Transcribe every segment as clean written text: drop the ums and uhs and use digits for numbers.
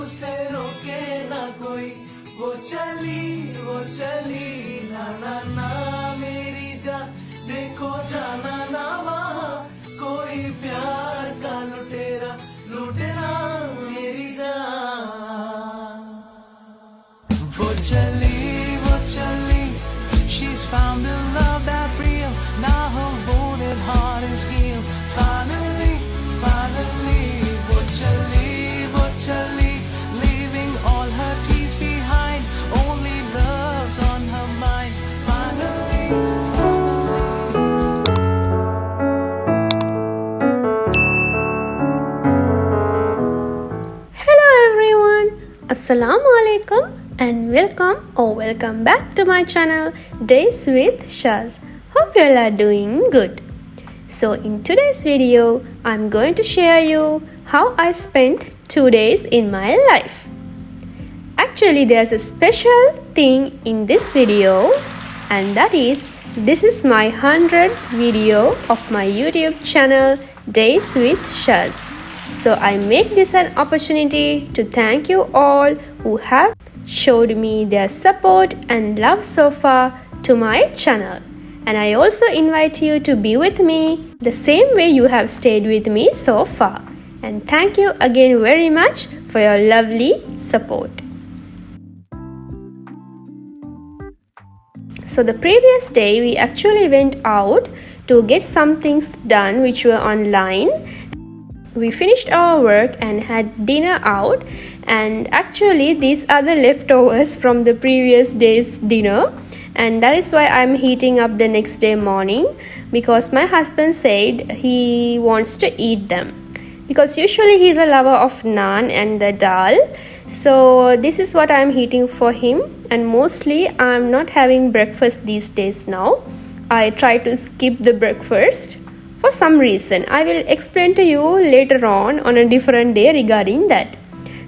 उसे रोके ना कोई, वो चली ना ना ना मेरी जान, देखो जाना ना वहाँ कोई प्यार का लुटेरा लूटे ना मेरी जान। वो चली she's found the love that real, now her wounded heart is healed. Finally वो चली leaving all her tears behind, only love's on her mind. Finally Hello everyone, Assalamu alaikum and welcome back to my channel Days with Shaz. Hope you all are doing good. So in today's video, I'm going to share you how I spent 2 days in my life. Actually, there's a special thing in this video, and that is this is my 100th video of my YouTube channel Days with Shaz. So I make this an opportunity to thank you all who have showed me their support and love so far to my channel. And I also invite you to be with me the same way you have stayed with me so far. And thank you again very much for your lovely support. So the previous day we actually went out to get some things done which were online. We finished our work and had dinner out, and actually these are the leftovers from the previous day's dinner, and that is why I'm heating up the next day morning, because my husband said he wants to eat them, because usually he's a lover of naan and the dal. So this is what I'm heating for him, and mostly I'm not having breakfast these days now. I try to skip the breakfast for some reason. I will explain to you later on a different day regarding that.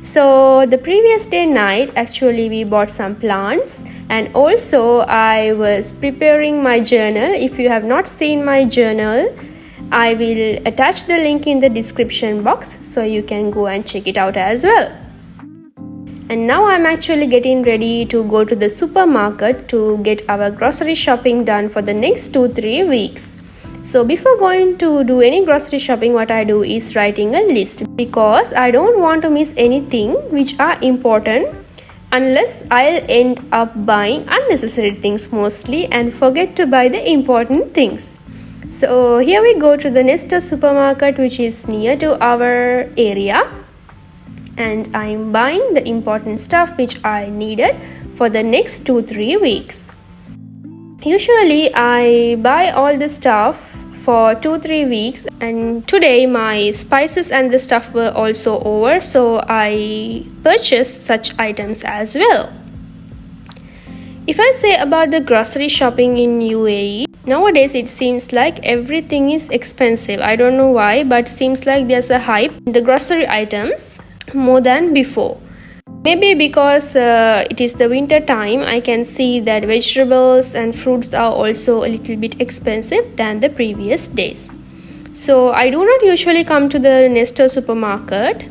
So the previous day night, actually we bought some plants, and also I was preparing my journal. If you have not seen my journal, I will attach the link in the description box so you can go and check it out as well. And now I'm actually getting ready to go to the supermarket to get our grocery shopping done for the next 2-3 weeks. So before going to do any grocery shopping, what I do is writing a list, because I don't want to miss anything which are important, unless I'll end up buying unnecessary things mostly and forget to buy the important things. So here we go to the Nesta supermarket, which is near to our area, and I'm buying the important stuff which I needed for the next 2-3 weeks. Usually I buy all the stuff for 2-3 weeks, and today my spices and the stuff were also over, so I purchased such items as well. If I say about the grocery shopping in UAE, nowadays it seems like everything is expensive. I don't know why, but seems like there's a hype in the grocery items more than before. Maybe because it is the winter time, I can see that vegetables and fruits are also a little bit expensive than the previous days. So I do not usually come to the Nesta supermarket.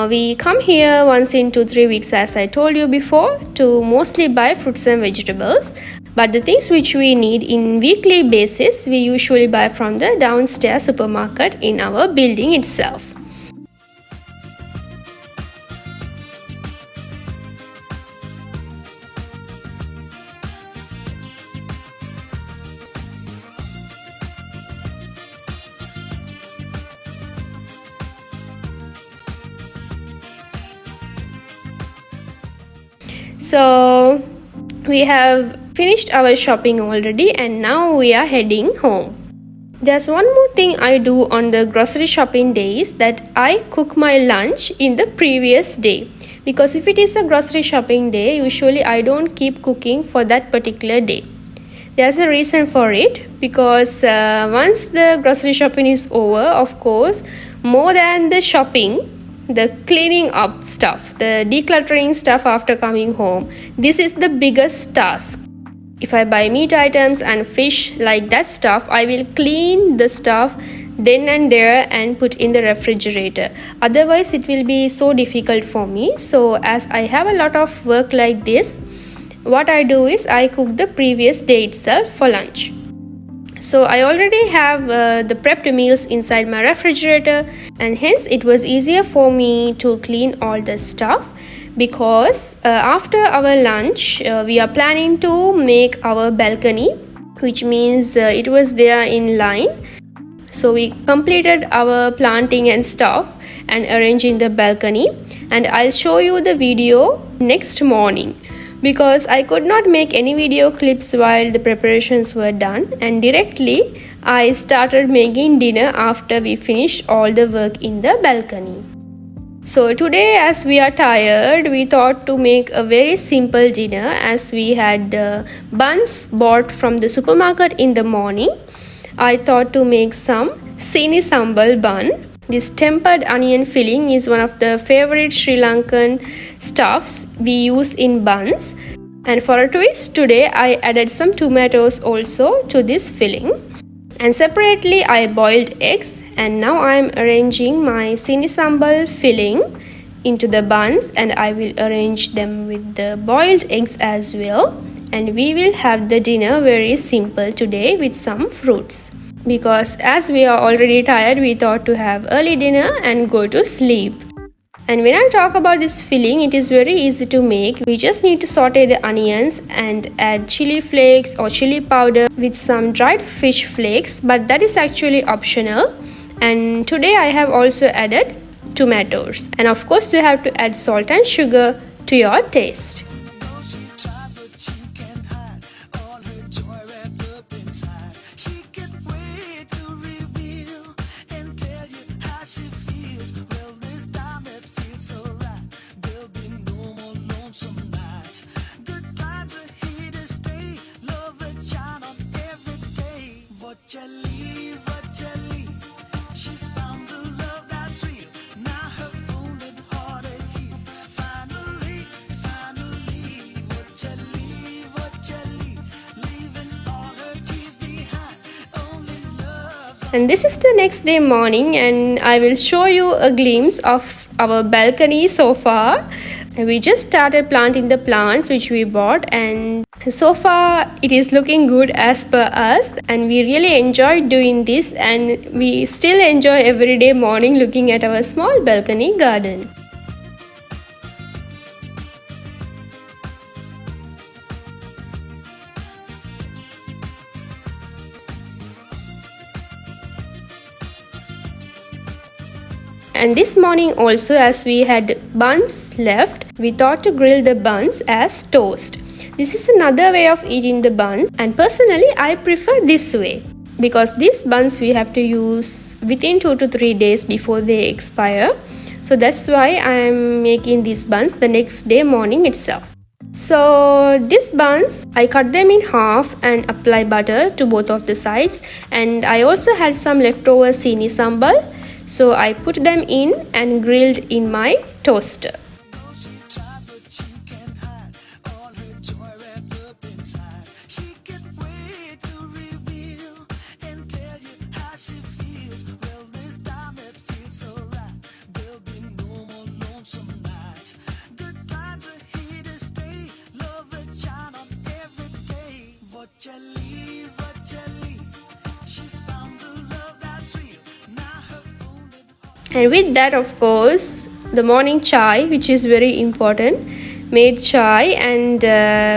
We come here once in 2-3 weeks, as I told you before, to mostly buy fruits and vegetables. But the things which we need in weekly basis, we usually buy from the downstairs supermarket in our building itself. So we have finished our shopping already, and now we are heading home. There's one more thing I do on the grocery shopping days, that I cook my lunch in the previous day. Because if it is a grocery shopping day, usually I don't keep cooking for that particular day. There's a reason for it, because once the grocery shopping is over, of course, more than the shopping, the cleaning up stuff, the decluttering stuff after coming home, this is the biggest task. If I buy meat items and fish, like that stuff, I will clean the stuff then and there and put in the refrigerator. Otherwise it will be so difficult for me. So as I have a lot of work like this, what I do is I cook the previous day itself for lunch. So I already have the prepped meals inside my refrigerator, and hence it was easier for me to clean all the stuff, because after our lunch we are planning to make our balcony, which means it was there in line. So we completed our planting and stuff and arranging the balcony, and I'll show you the video next morning, because I could not make any video clips while the preparations were done, and directly I started making dinner after we finished all the work in the balcony. So today, as we are tired, we thought to make a very simple dinner, as we had buns bought from the supermarket in the morning. I thought to make some sini sambal bun. This tempered onion filling is one of the favorite Sri Lankan stuffs we use in buns. And for a twist, today I added some tomatoes also to this filling. And separately I boiled eggs, and now I am arranging my sini sambal filling into the buns, and I will arrange them with the boiled eggs as well. And we will have the dinner very simple today with some fruits, because as we are already tired, we thought to have early dinner and go to sleep. And when I talk about this filling, it is very easy to make. We just need to saute the onions and add chili flakes or chili powder with some dried fish flakes, but that is actually optional. And today I have also added tomatoes, and of course you have to add salt and sugar to your taste. And this is the next day morning, and I will show you a glimpse of our balcony so far. We just started planting the plants which we bought, and so far it is looking good as per us, and we really enjoyed doing this, and we still enjoy every day morning looking at our small balcony garden. And this morning also, as we had buns left, we thought to grill the buns as toast. This is another way of eating the buns, and personally I prefer this way, because these buns we have to use within 2 to 3 days before they expire. So that's why I am making these buns the next day morning itself. So these buns, I cut them in half and apply butter to both of the sides, and I also had some leftover sini sambal. So I put them in and grilled in my toaster. And with that, of course, the morning chai, which is very important, made chai, and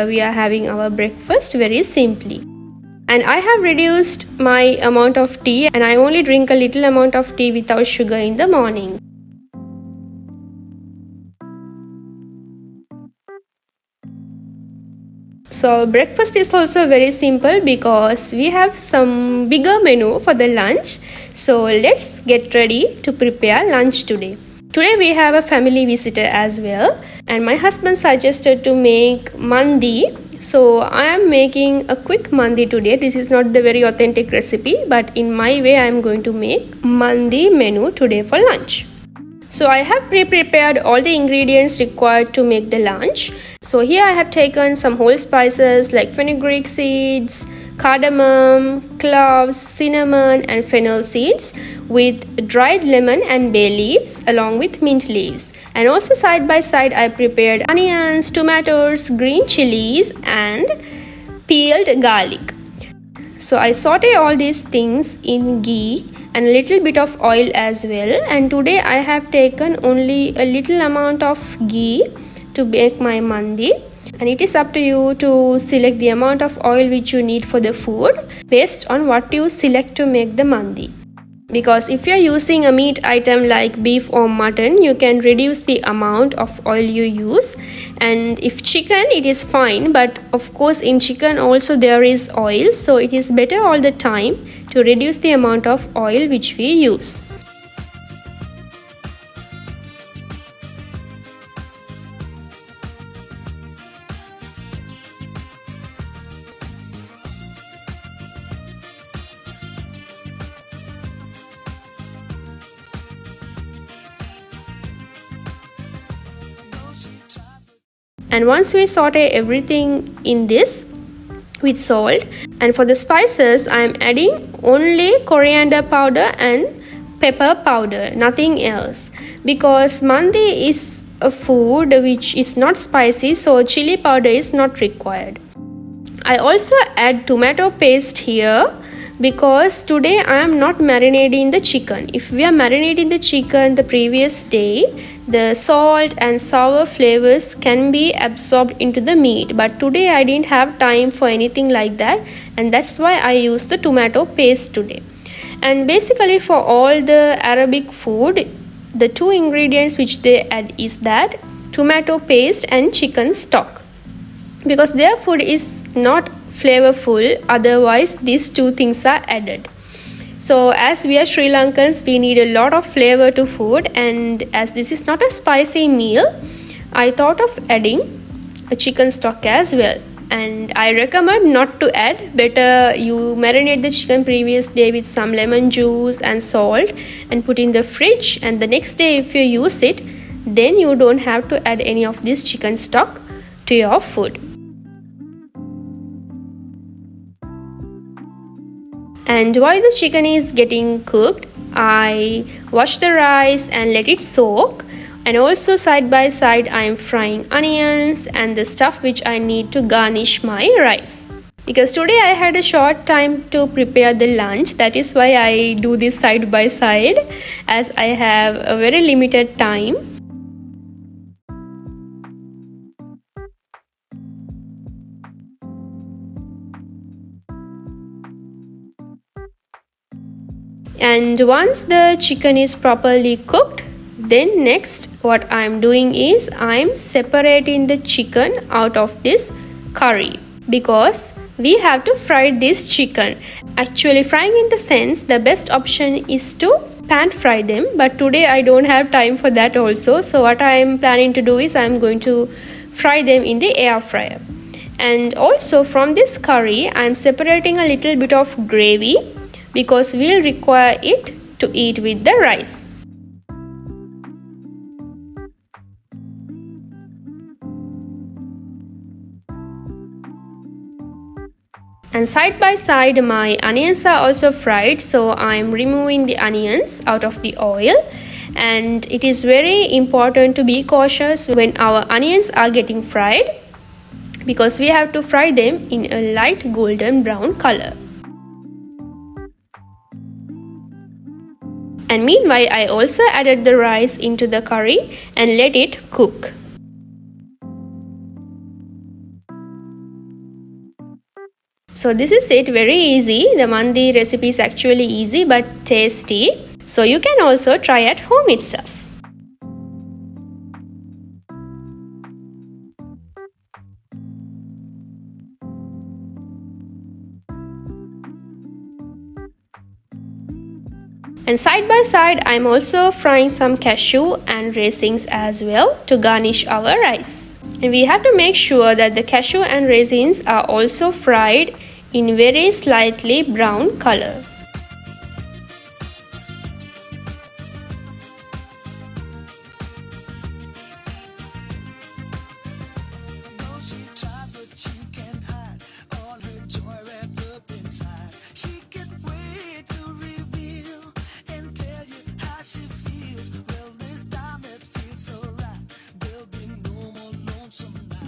we are having our breakfast very simply. And I have reduced my amount of tea, and I only drink a little amount of tea without sugar in the morning. So breakfast is also very simple, because we have some bigger menu for the lunch. So let's get ready to prepare lunch today. Today we have a family visitor as well, and my husband suggested to make Mandi. So I am making a quick Mandi today. This is not the very authentic recipe, but in my way I am going to make Mandi menu today for lunch. So I have pre-prepared all the ingredients required to make the lunch. So here I have taken some whole spices like fenugreek seeds, cardamom, cloves, cinnamon and fennel seeds with dried lemon and bay leaves along with mint leaves. And also side by side I prepared onions, tomatoes, green chilies and peeled garlic. So I saute all these things in ghee and a little bit of oil as well, and today I have taken only a little amount of ghee to bake my mandi, and it is up to you to select the amount of oil which you need for the food based on what you select to make the mandi. Because if you are using a meat item like beef or mutton, you can reduce the amount of oil you use, and if chicken it is fine, but of course in chicken also there is oil, so it is better all the time to reduce the amount of oil which we use. And once we saute everything in this with salt, and for the spices I am adding only coriander powder and pepper powder, nothing else, because mandi is a food which is not spicy, so chili powder is not required. I also add tomato paste here because today I am not marinating the chicken. If we are marinating the chicken the previous day, the salt and sour flavors can be absorbed into the meat, but today I didn't have time for anything like that, and that's why I used the tomato paste today. And basically for all the Arabic food, the two ingredients which they add is that tomato paste and chicken stock, because their food is not flavorful otherwise these two things are added. So as we are Sri Lankans, we need a lot of flavor to food, and as this is not a spicy meal, I thought of adding a chicken stock as well. And I recommend not to add, better you marinate the chicken previous day with some lemon juice and salt and put in the fridge, and the next day if you use it, then you don't have to add any of this chicken stock to your food. And while the chicken is getting cooked, I wash the rice and let it soak, and also side by side I am frying onions and the stuff which I need to garnish my rice. Because today I had a short time to prepare the lunch, that is why I do this side by side, as I have a very limited time. And once the chicken is properly cooked, then next what I am doing is I am separating the chicken out of this curry, because we have to fry this chicken. Actually frying in the sense, the best option is to pan fry them, but today I don't have time for that also, so what I am planning to do is I am going to fry them in the air fryer. And also from this curry I am separating a little bit of gravy, because we'll require it to eat with the rice. And side by side my onions are also fried, so I'm removing the onions out of the oil. And it is very important to be cautious when our onions are getting fried, because we have to fry them in a light golden brown color. And meanwhile I also added the rice into the curry and let it cook. So this is it, very easy. The mandi recipe is actually easy but tasty, so you can also try at home itself. And side by side I'm also frying some cashew and raisins as well to garnish our rice. And we have to make sure that the cashew and raisins are also fried in very slightly brown color.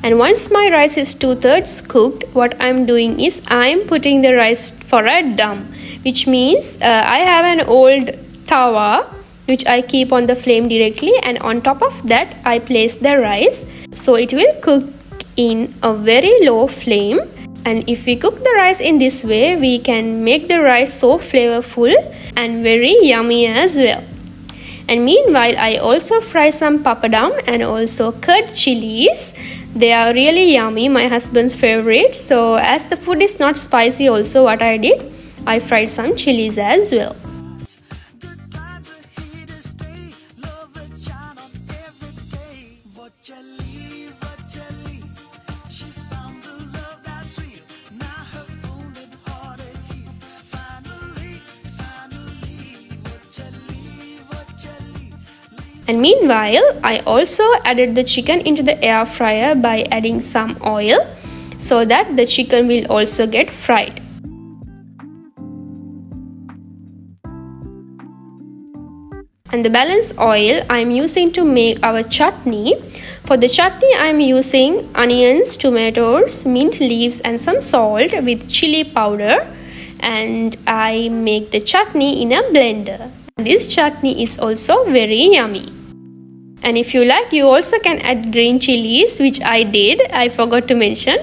And once my rice is 2/3 cooked, what I'm doing is I'm putting the rice for a dum, which means I have an old tawa which I keep on the flame directly, and on top of that I place the rice, so it will cook in a very low flame. And if we cook the rice in this way, we can make the rice so flavorful and very yummy as well. And meanwhile, I also fry some papadam and also curd chilies. They are really yummy, my husband's favorite. So as the food is not spicy, also what I did, I fried some chilies as well. And meanwhile, I also added the chicken into the air fryer by adding some oil so that the chicken will also get fried. And the balance oil I am using to make our chutney. For the chutney I am using onions, tomatoes, mint leaves and some salt with chili powder, and I make the chutney in a blender. This chutney is also very yummy. And if you like, you also can add green chilies, which I did, I forgot to mention.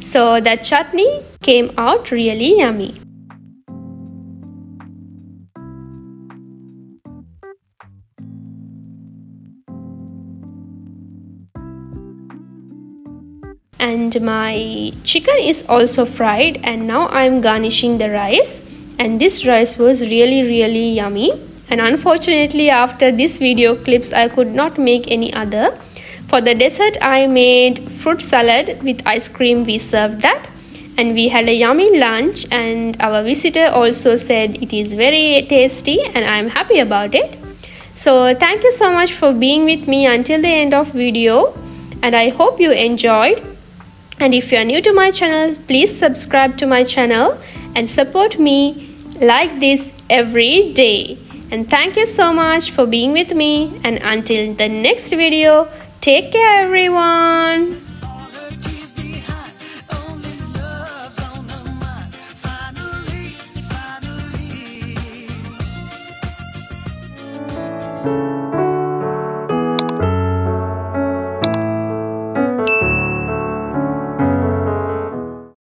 So that chutney came out really yummy. And my chicken is also fried, and now I am garnishing the rice, and this rice was really yummy. And unfortunately, after this video clips, I could not make any other. For the dessert, I made fruit salad with ice cream. We served that, and we had a yummy lunch, and our visitor also said it is very tasty, and I am happy about it. So thank you so much for being with me until the end of video, and I hope you enjoyed. And if you are new to my channel, please subscribe to my channel and support me like this every day. And thank you so much for being with me, and until the next video, take care everyone. All her tears behind, only love's on her mind. Finally, finally.